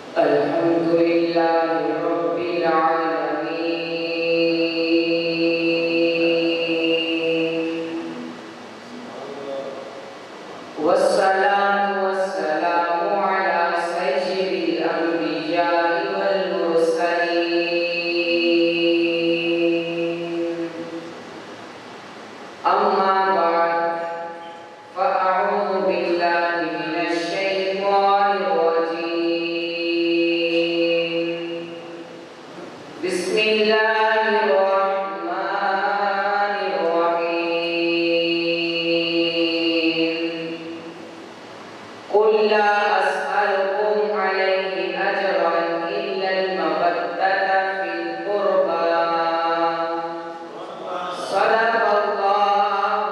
الحمد لله رب العالمين والصلاة والسلام على سيد الأنبياء والمرسلين أما بعد فأعوذ بالله من الشيطان الرجيم بسم الله الرحمن الرحيم قل لا أسألكم عليه أجرا إلا المودة في القربى صدق الله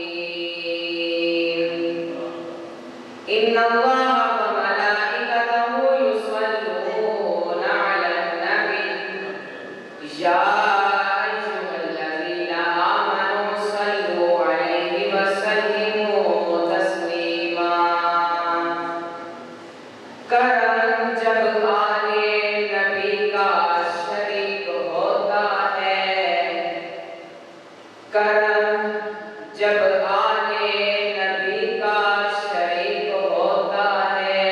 العظيم إن الله وملائكته يصلون على النبي يا أيها الذين آمنوا صلوا عليه وسلموا تسليما کرم جب آنے نبی کا شریک ہوتا ہے کرم جب آنے نبی کا شریک ہوتا ہے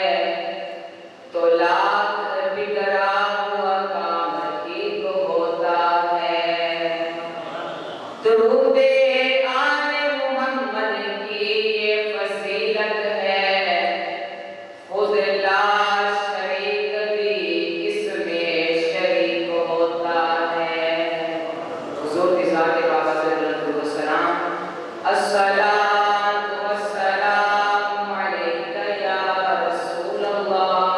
تو لاکھ بگڑا ہوا کام ٹھیک ہوتا ہے درود آل محمد کی یہ فضیلت ہے خود لا شریک بھی اس میں شریک ہوتا ہے حضور کی ذات بابا صلی اللہ علیہ وسلم الصلاۃ والسلام علیک یا رسول اللہ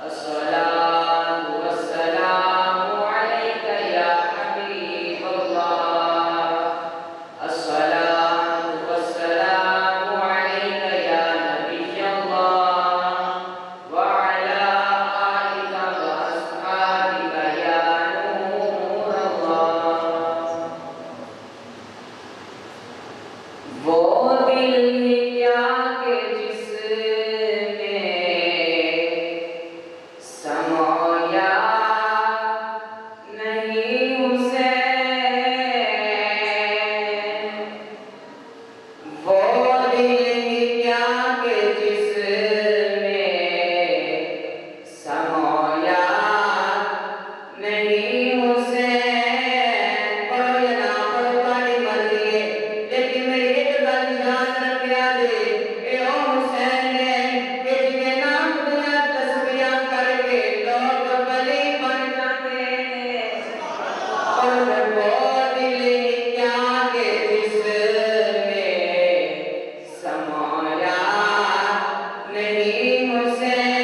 الصلاۃ والسلام علیک یا حبیب اللہ الصلاۃ والسلام علیک یا نبی اللہ وعلی آلک واصحابک یا نور اللہ وہ دل کیا کہ جس میں سمایا نہیں حسین وہ دل کیا کہ جس میں سمایا نہیں حسین پڑھو یا نہ پڑھو تمہاری مرضی ہے لیکن میری ایک بات جان رکھیا دے اے او حسین ہے کہ جن کے نام دنیا تسبیح کر کے لوگ ولی بن جاتے ہیں اور وہ دل کیا کہ جس میں سمایا نہیں حسین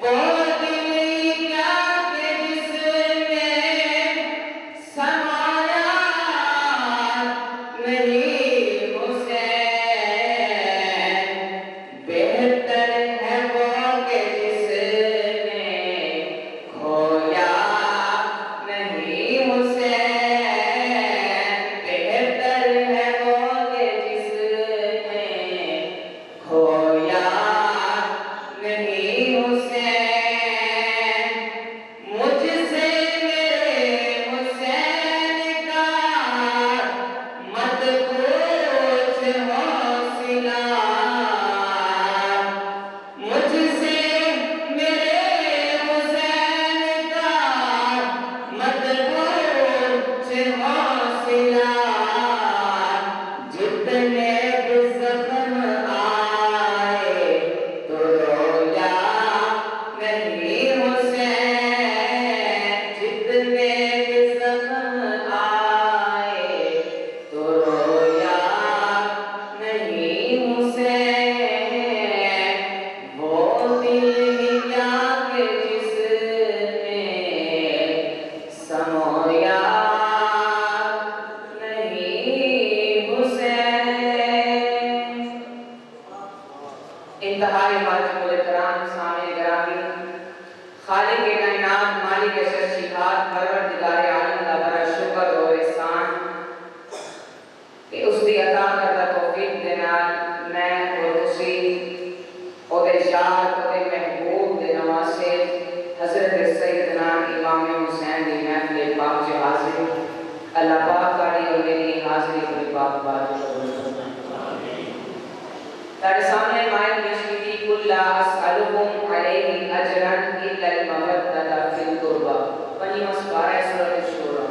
وہ دل کیا کہ جس میں سمایا نہیں حسین بہتر ہے وہ کہ جس نے کھویا نہیں حسین بہتر ہے وہ کہ جس نے کھویا نہیں حسین مجھ سے میرے حسین کا مت پوچھ حوصلہ مجھ سے میرے حسین کا مت پوچھ حوصلہ جتنے بھی زخم آئے تو رویا نہیں حسین جتنے بھی زخم آئے تو رویا نہیں حسین وہ دل کیا کہ جس نے سمایا نہیں حسین انتہائی معزز احترام سامع گرامی خالق کائنات مالک شہاد پروردگار عالم کا بڑا شکر اور احسان کہ اس دی عطا کردہ توفیق دے نال میں اور تسی چار بڑے محبوب دے نواسے حضرت سیدنا امام حسین دی محفل پاک جو حاضر اللہ پاک کاری اور میری حاضری کوئی پاک بات تارے سامنے مائن مشکلی کل لا اسألکم علیہ اجرن الا المودۃ فی القربہ پنی مسپارہ سورۃ شورى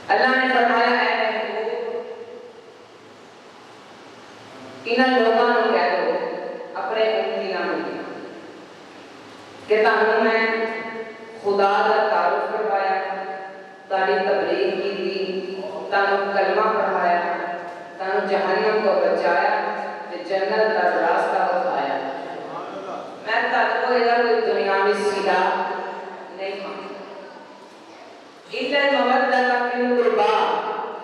اللہ نے فرمایا اے محبوب انہاں لوگاں نوں کہہ دو اپنے امتی نام کہ تانوں میں خدا کا تعارف کروایا تاری تبلیغ کی دی تانوں کلمہ پڑھایا تانوں جہنم کو بچایا تے جنت کا راستہ بتایا میں تانوں کو ادھر کوئی دنیاوی سلا نہیں مانگتا الا المودۃ فی القربى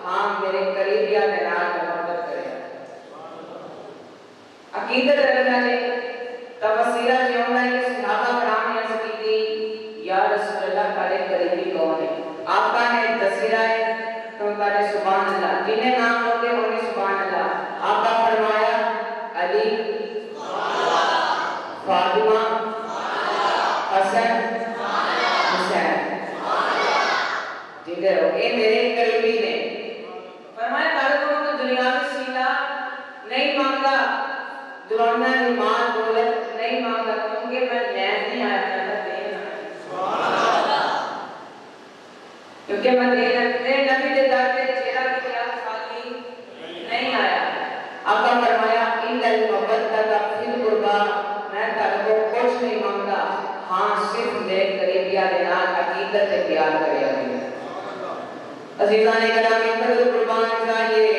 ہاں میرے قریبیا کے نال محبت کرے عقیدت رکھنا چاہیے تفسیرہ جیوندا ہے کہ صحابہ کرام نے عرض کی تھی یا رسول اللہ تارے قریبی کون ہے آقا نے دسیرہ ہے تو تارے سبحان اللہ جنہیں نام لوگے انہیں سبحان اللہ آقا فرمایا علی فاطمہ حسن حسین جنہیں رہو اے میرے قریبی نے فرمایا تارے کو تو دنیا میں سیلا نہیں مانگا درونا ایمان دولت نہیں مانگا کیونکہ میں نیز نہیں آیا میں دین آیا کیونکہ میں دین نبی دے در پہ چہرہ کی کیا خالی نہیں آیا آقا فرمایا الا المودۃ فی القربى میں تارے کو کچھ نہیں مانگا ہاں صرف میرے قریبیا دے نال عقیدت سے پیار کریا گیا عزیزان گرامی قدر قربان چاہیے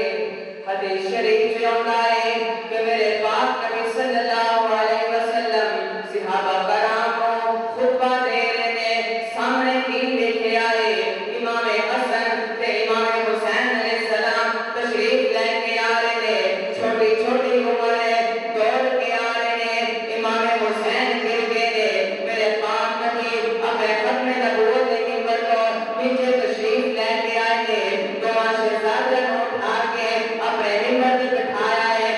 حدیث شریف جو آتا ہے کہ میرے پاک نبی صلی اللہ علیہ وسلم صحابہ کرام کو خطبہ دے رہے سامنے دین لے کے آئے امام حسن تے امام حسین علیہ السلام تشریف لے کے آ رہے چھوٹی چھوٹی عمر ہے دوڑ کے آ رہے امام حسین گر گئے میرے پاک نبی اپنے ختم نبوت کے منبر کو نیچے تشریف لے کے آئے دعا شہزادہ کو اٹھا کے اپنے منبر پہ بٹھایا ہے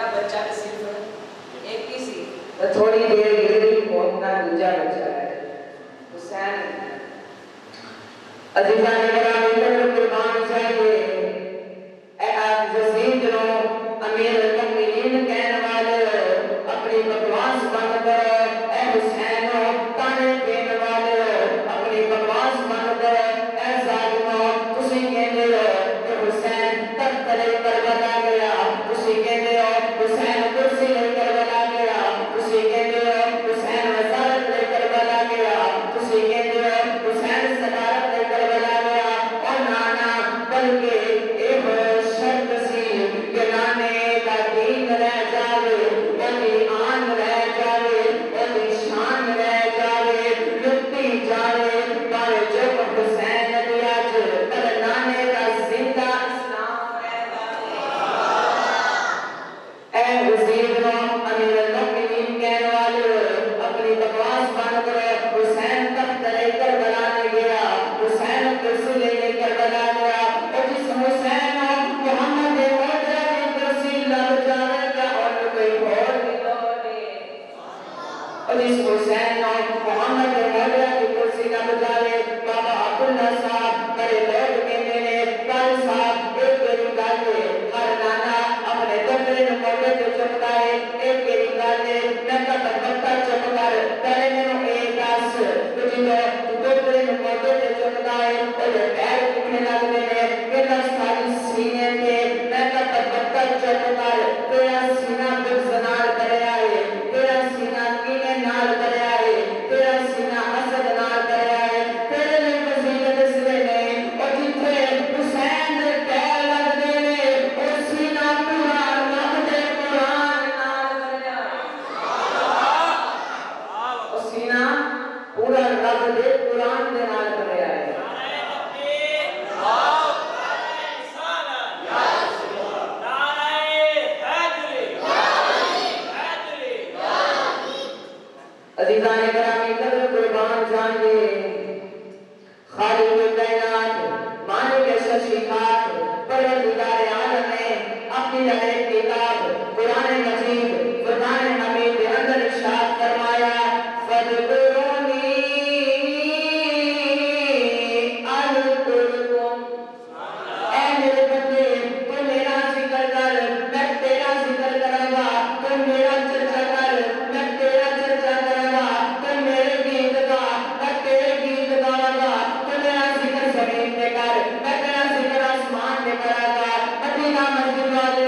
پہلا بچہ تو صرف ایک ہی سی، تو تھوڑی دیر گزری موت کا دوجا بچہ ہے حسین۔ عزیزان گرامی قدر قربان چاہیے اے آپ یزید نو امیر المؤمنین کہنے والے اپنی بکواس بند کرو، اے حسین تانے دینے والے اپنی بکواس بند کرو، اے ظالمو تسی کہندے ہو کہ حسین تخت لے کربلا گیا، تسی کہندے ہو حسین کرسی لے کربلا گیا، تسی کہندے ہو حسین وزارت لے کربلا گیا، تسی کہندے ہو حسین صدارت لے کربلا گیا، اور نانا بلکہ ایک شرط سی کہ نانے دا دین رہ جاوے، اودی آن رہ جاوے، اودی شان رہ جاوے، لٹی جاوے پر جب حسین دیا پر نانے دا زندہ اسلام رہ جاوے۔ اے وزیر نو امیر المؤمنین کہنے والے اپنی بکواس بند کرو، حسین تخت لے کر بلانے گیا، حسین کرسی لے کر بلا گیا، اور جس حسین محمد موجہ کی کرسی لگ جانے کا اور کوئی اور بھی لوٹے، اور جس حسین محمد موجہ کی کرسی لگ جانے بابا عبداللہ صاحب بڑے لوگ کہنے نے کل صاحب ایک کری گالے ہر نانا اپنے دفترے موجہ کے چپکائے ایک کری گالے میں کا بکتا چپکار پہلے میں ایک آس تجھے دفترے موجہ کے چپکائے اور پیر کتنے لگ دینے کہ دس سالی سینے کے میں کا بکتا چپکار تیرا سینہ بزنار کرے آئے، تیرا سینہ کینے نار کرے آئے، تیرا سینہ حسد نار کرے آئے، تیرے لئے فضیلت اس لیے اور جتھے حسین دے پیر لگ دینے اور سینہ پورا رب دے قرآن نار کرے آئے، اور سینہ پورا رب دے قرآن دے نار کرے آئے۔ عزیزان گرامی قدر قربان جانیے خالق کائنات مالک ششیقات پروردگار عالم نے اپنی لہر کتاب قرآن مجید فرقان حمید کے اندر ارشاد فرمایا فَاذْكُرُونِي أَذْكُرْكُمْ، اے میرے بندے تو میرا ذکر کر میں تیرا ذکر کروں گا، تو میرا چرچا کر میں تیرا چرچا کروں گا، تو میرے گیت گا میں تیرے گیت گاؤں گا، تو میرا ذکر زمین پہ کر میں تیرا ذکر آسمان پہ کروں گا۔ مدینہ مسجد والے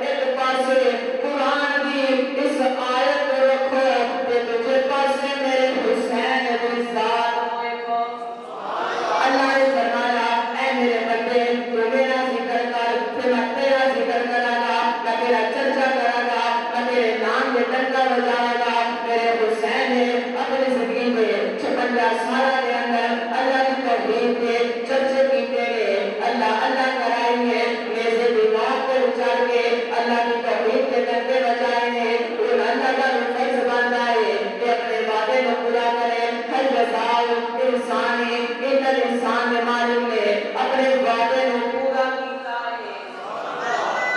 ایک پاسے قرآن کی اس آیت کو رکھو کہ تجھے پاسے میرے حسین کی ذات ہوئے کو اللہ نے فرمایا اے میرے بندے تو میرا ذکر کر پھر میں تیرا ذکر کروں گا، میں تیرا چرچا کروں گا، میں تیرے نام کے ڈنکا بجاؤں گا۔ میرے حسین نے اپنی زندگی میں 56 سالہ کے اندر اللہ کی توحید کے چرچے کیتے گئے، اللہ اللہ کرائیں گے، نیزے کی موت پہ اچھال کے اللہ کی توحید کے ڈنکے بجائیں گے، اور اللہ کا فرض بنتا ہے کہ اپنے وعدے کو پورا کرے۔ ہر جزاؤ انسانی ان الانسان میں معلوم نے اپنے وعدے کو پورا کیتا ہے۔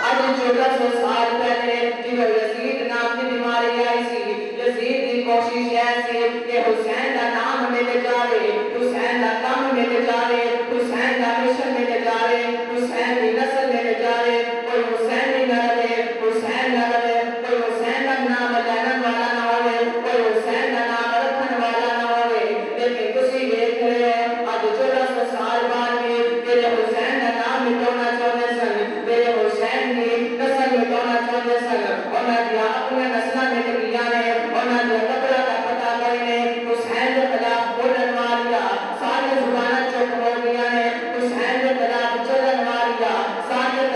آج 1400 سال پہلے جب یزید نام کی بیماری آئی سی، یزید کی کوشش ایسی کہ حسین کا نام مل جاوے، حسین کا کام مل جاوے، حسین کا مشن مل جاوے، حسین کی نسل مل جاوے، کوئی حسین ہی نہ رہے، حسین نہ رہے، کوئی حسین کا نام لینا والا نہ ہوئے، کوئی حسین کا نام رکھن والا نہ ہوئے، لیکن تسی دیکھ رہے ہو آج 1400 سال بعد بھی تیرے حسین کا نام مٹانا چاہتے سن، تیرے حسین کی نسل مٹانا چاہتے سن، اور میں دیا اپنے نسلہ میں لگیا نے اور میں دیا قبرہ کا پتہ کرنے حسین کے خلاف بولن والیا سارے زبانہ چپ ہو گیا ہے، حسین کے خلاف چلن والیا سارے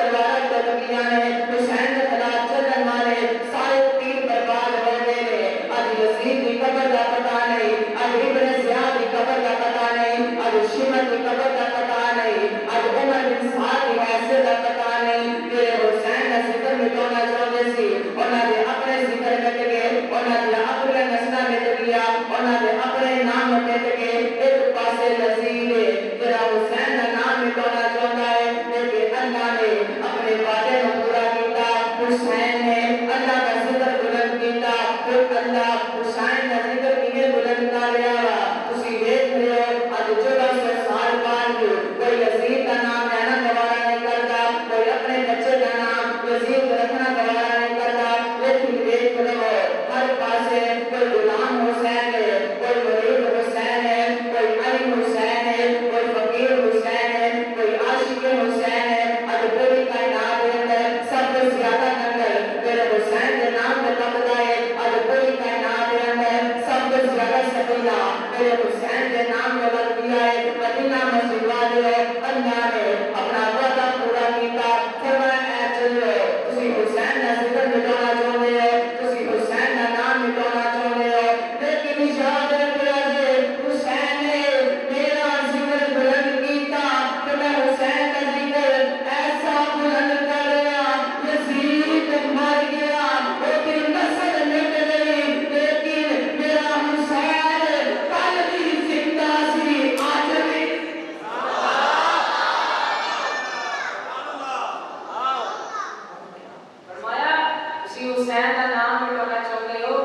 حسین کا نام مٹانا چاہتے ہو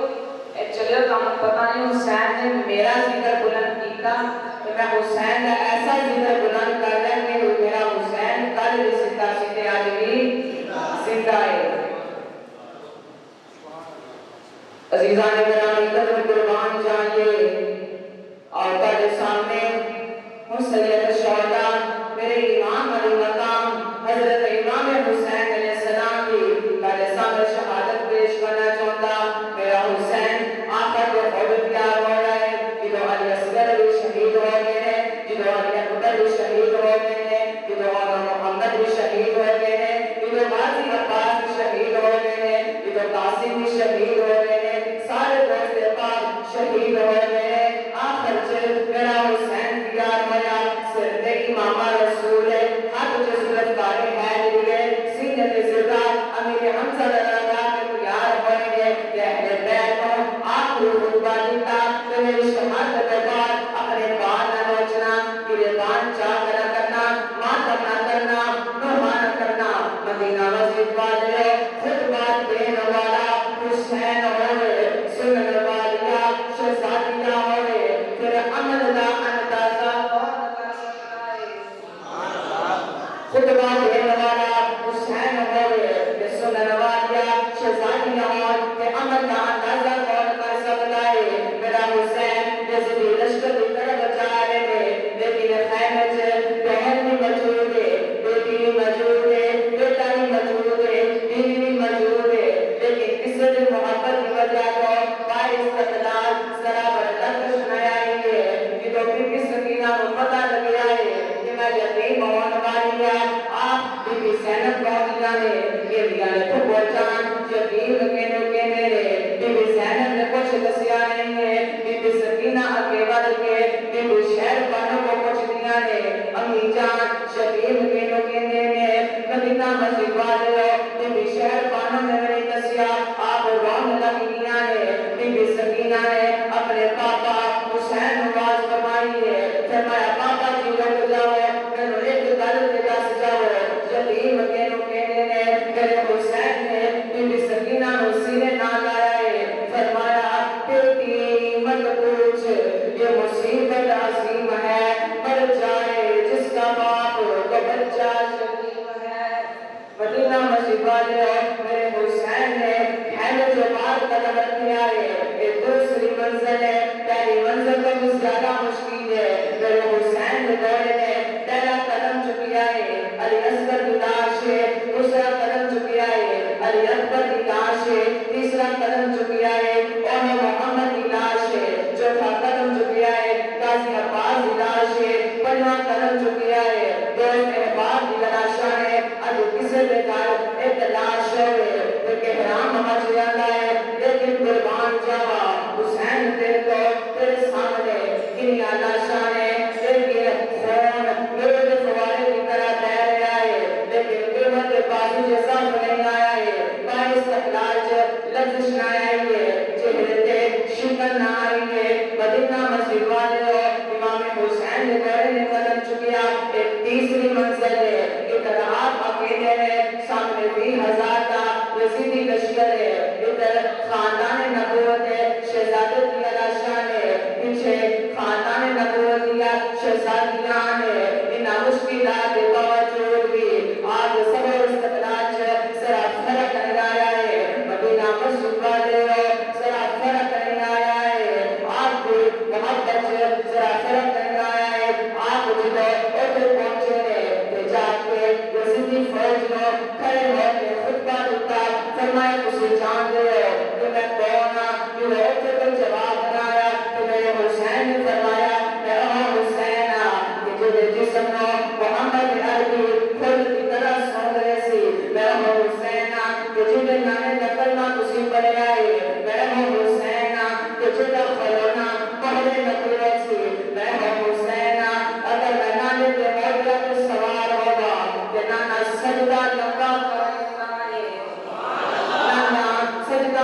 چلو تم پتہ نہیں حسین نے میرا ذکر بلند کیتا تو میں حسین کا ایسا ذکر بلند کر رہا کہ میرا حسین کل بھی زندہ سی آج بھی زندہ ہے عزیزان گرامی قدر قربان جائیے اور تیرے سامنے سید الشہداء میرے امام علی مقام حضرت امام حسین علیہ السلام کی تیرے سامنے شہادت پیش کرنا چاہتا میرا حسین آقا کو خود تیار ہو رہا ہے جدو علی اصغر بھی شہید ہو گئے ہیں جدو علی اکبر بھی شہید ہو گئے ہیں جدو علی محمد بھی شہید ہو گئے ہیں جدو غازی عباس بھی شہید ہو گئے ہیں جدو قاسم بھی شہید ہو گئے ہیں سارے دوست پاک شہید ہو گئے ہیں آخر چل میرا حسین تیار ہویا سرد امام رسول ہے ہاتھ جسرت کارے ہے لیے سینت زرہ امیر حمزہ لگا کے تیار ہوئے گے کہ اہل بیت ہوں آپ کو خطبہ دیتا کہ میری شہادت کے بعد اپنے بار نہ نوچنا گریبان چاہ نہ کرنا ماتم نہ کرنا نوحہ نہ کرنا مدینہ مسجد والے خطبہ دینے والا حسین ہوئے سنن والیا شہزادیہ ہوئے پھر عمل دا اندازہ کون کر سکتا ہے خطبہ دینے والا حسین ہوئے کہ سنن والیا شہزادیہ ہوئے کہ عمل دا اندازہ کون کر سکتا ہے میرا حسین جیسے بھی لشکر کی طرف جا رہے ہیں لیکن خیمے سے بہن بھی موجود ہے بیٹی بھی موجود ہے بیٹا بھی موجود ہے بیوی بھی موجود ہے لیکن کسی بھی محبت کی وجہ کو باعث قتلال ذرا بردت سنائیں گے کہ تو پھر کس سکینہ کو پتہ لگ جائے کہ میں یتیم ہونے والی ہے آپ بی بی زینب پہنچ جانے یہ دیانے تو پہنچان یتیم لگینے کے میرے بی بی زینب نے کچھ دسیا نہیں ہے بی بی سکینہ اکیبہ لگے بی بی شہر پانوں کو کچھ دیا نے امی جان یتیم لگینے کے میرے مدینہ مسجد والے بی بی شہر پانوں نے میری دسیا آپ روان لگیاں نے بی بی سکینہ نے اپنے پاپا حسین نواز فرمائی ہے فرمایا پاپا جی لوگ جاؤ میں ایک گل کے دس جاؤ یتیم کہنو کہنے نے میرے حسین نے بی بی سکینہ نو سینے نہ لایا ہے فرمایا بیٹی مت پوچھ یہ مصیبت عظیم ہے مر جائے جس کا باپ تو بچہ شکیم ہے مدینہ مسجد والے میرے حسین نے حیل جو بار قدم رکھیا ہے ایک دوسری منزل ہے پہلی منزل کا بھی زیادہ مشکل ہے میرے حسین نے دوڑے نے پہلا قدم چکیا ہے علی اصغر کی لاش ہے دوسرا قدم چکیا ہے علی اکبر کی لاش ہے تیسرا قدم چکیا ہے اور محمد کی لاش ہے چوتھا قدم چکیا ہے غازی عباس کی لاش ہے پنجواں قدم چکیا ہے دوست احباب کی لاشاں ہے اب کسی نے کہا ایک لاش ہے کہ حرام مچ جاتا ہے لیکن قربان جاوا حسین تیرے کو تیرے سامنے کنیا لاشاں ہے لیکن خون میرے فوارے کی طرح تیر رہا ہے لیکن قیمت بازو جیسا نہیں آیا ہے باعث اخلاج لفظ نہ آئی ہے چہرے تے شکن نہ آئی ہے مدینہ مسجد والے امام حسین نے دوڑے نے قدم چکیا ایک تیسری منزل ہے ادھر آپ اکیلے ہیں سامنے 20,000 کا یزیدی لشکر ہے ادھر خاندان نبوت ہے شہزادے کی لاشاں ہے پیچھے خاندان نبوت یا شہزادیاں ہے ان مشکلات کے باوجود بھی آج صبر استقلال ذرا فرق نہیں آیا ہے مدینہ مسجد والے ذرا فرق نہیں آیا ہے آپ کو محبت ذرا فرق نہیں آیا ہے آپ جب ادھر پہنچے نے جا کے یزیدی فوج میں کھڑے ہو کے خطبہ دیتا فرمایا تسی جان دے ہو کہ میں کون ہوں یہ ادھر کوئی جواب بنایا کہ میرے حسین نے فرمایا میں حسین کہ جو جسم نو محمد عربی خود کی طرح سن رہے سی میں حسین کہ جنہیں نانے نکلنا تسی پڑے آئے میں حسین کہ جنہیں خلونا پہلے نکلے سی میں حسین اگر میں نانے کے موجہ کے سوار ہوگا کہ نانا سجدہ لگا کرنا ہے نانا سجدہ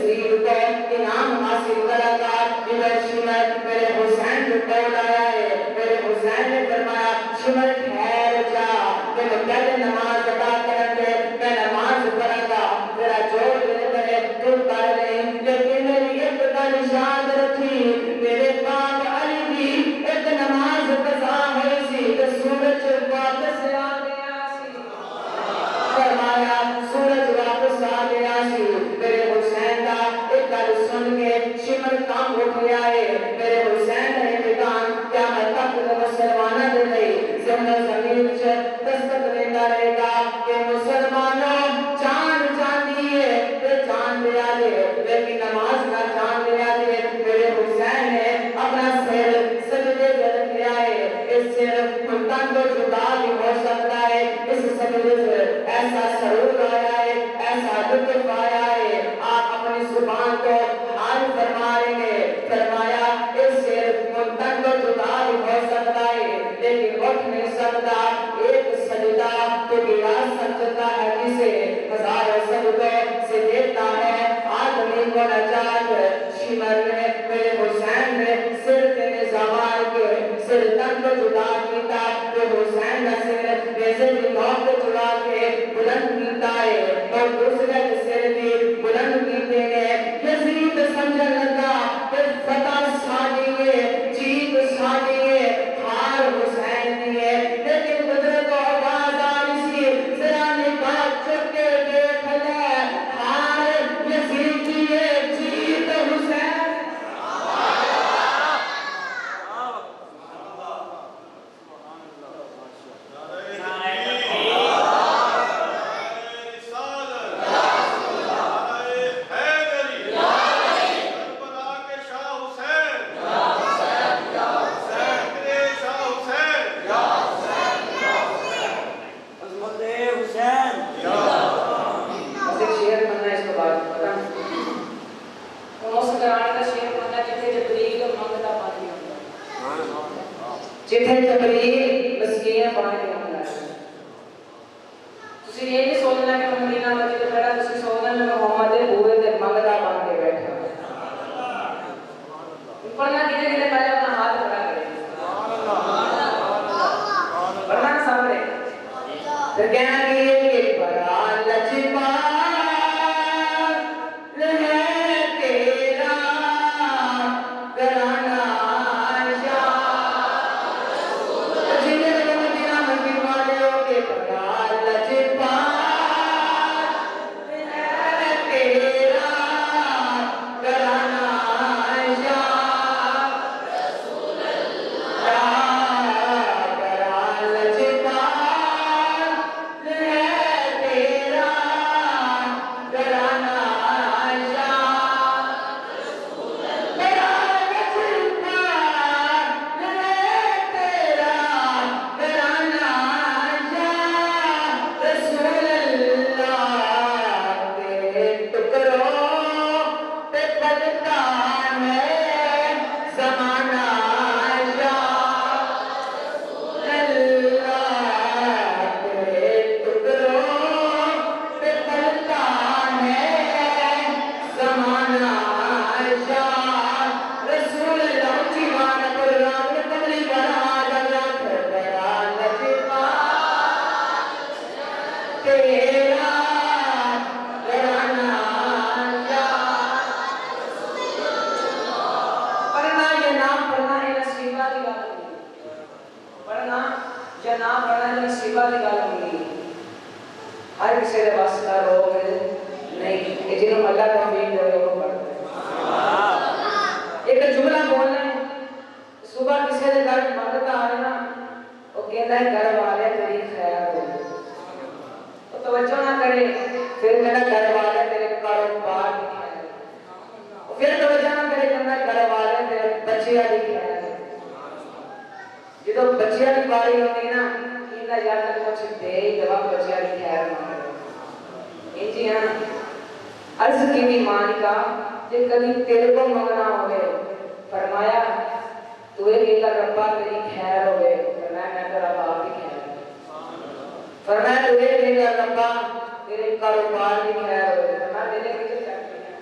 یزید کو انعام حاصل کرا تھا ادھر شمر میرے حسین کو کال آیا ہے میرے حسین نے فرمایا شمر ٹھہر جا میں پہلے نماز ادا کریں گے میں نماز پڑھا گا میرا جوڑ میرے بڑے تو کر لیں لیکن میری ایک گل یاد رکھی میرے باپ علی بھی ایک نماز قضا ہوئی سی تو سورج واپس آ گیا سی فرمایا سورج واپس آ گیا سی میرے حسین کا ایک گل سن کے شمر کام اٹھ گیا ہے میرے حسین نے بیان کیا میں تک مسلمانوں دے لئی زمین سے دستک لیتا رہے گا کہ مسلمانوں جان جانی ہے تے جان دیا دے لیکن نماز نہ جان دیا دے میرے حسین نے اپنا سر سجدے پہ رکھ لیا ہے اس سر تن کو جدا بھی ہو سکتا ہے اس سجدے سے ایسا سرور آیا ہے ایسا لطف آیا ہے آپ اپنی زبان کو حال فرما رہے ہیں فرمایا اس سر تن کو جدا بھی ہو سکتا ہے لیکن اٹھ نہیں سکتا ایک سجدہ تو گرا سکتا ہے جسے ہزاروں سجدوں سے دیتا ہے آدمی کو نجات شمر نے میرے حسین نے سر کے نظامار کے سر تن کو جدا کیتا تو حسین کا سر ویسے بھی نوک کو جدا کے بلند کیتا ہے اور دوسرے کے سر بھی بلند کیتے ہیں یزید سمجھنے لگا کہ فتح سانی ہے جیت سانی ہے ہار حسین کی ہے لیکن قدرت کو آواز آ رہی سی ذرا نگاہ چک کے دیکھ لے ہار یزید کی ہے جیت حسین جتھے جبریل مسکین پانی کے اندر ہے تسی یہ نہیں سوچنا کہ مدینہ مسجد پڑھا تسی سوچنا کہ محمد بوئے تے منگتا بن کے بیٹھا پڑھنا کتنے کتنے پہلے اپنا ہاتھ کھڑا کرے پڑھنا سامنے پھر کہنا کہ یہ بڑا لجپال ہے تیرا گھرانہ ہر کسی کے واسطہ روگ نہیں کہ جنہوں اللہ کا امید ہے وہ پڑھتے ہیں ایک جملہ بولنا ہے صبح کسی کے گھر مانگتا آئے نا وہ کہتا ہے گھر والے تیری خیر ہو تو توجہ نہ کرے پھر کہتا گھر والے تیرے کاروبار کی خیر ہو پھر توجہ نہ کرے کہتا گھر والے تیرے بچیاں کی خیر ہو جدو بچیاں کی باری ہوگی نا کہتا یار تک کچھ دے ہی دبا بچیاں کی خیر مانگ جی ہاں عرض کی بھی مالکہ جب کبھی تیرے کو منگنا ہوئے فرمایا تو ایک اللہ ربا تیری خیر ہوئے فرمایا میں تیرا باپ کی خیر فرمایا تو ایک اللہ ربا تیرے کاروبار کی خیر ہوئے فرمایا میرے کچھ چاہتے ہیں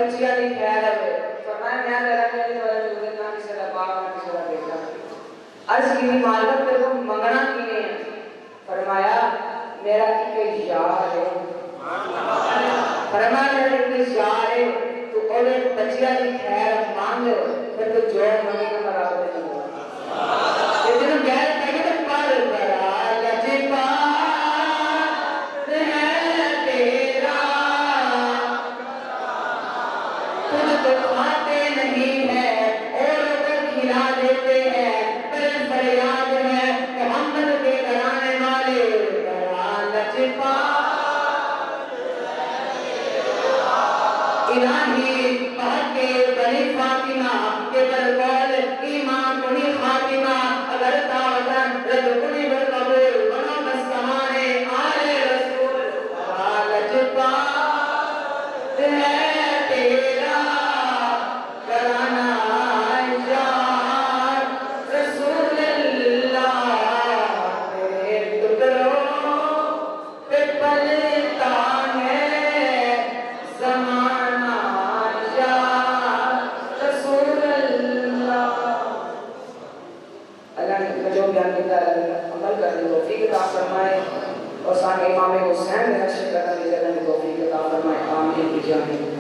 بچیاں دی خیر ہے فرمایا میں اللہ کے لیے والا جو نہ کسی کا باپ نہ کسی کا بیٹا عرض کی مالک تیرے کو منگنا کیے ہیں فرمایا میرا ایک یار ہے فرمایا میرا ایک یار ہے تو اور بچیاں دی خیر مانگ پھر تو جو منگے کا برابر نہیں ہوگا لیکن غیر تک پر برا لجپا الہی بہت کے بنی فاطمہ کے برکول ایمان کنی خاتمہ اگر تاوتن رد کنی برقبول بنو بستمانے آل رسول لجپا ہے تیرا کرانا یار رسول اللہ تیرے ٹکڑوں پہ پلتا ہے زمانہ یا رسول اللہ اللہ نے جو بیان کیا ہے عمل کرنے کو توفیق عطا فرمائے اور سامع امام حسین نے نشر کرنے کی توفیق عطا فرمائے آمین بجاہ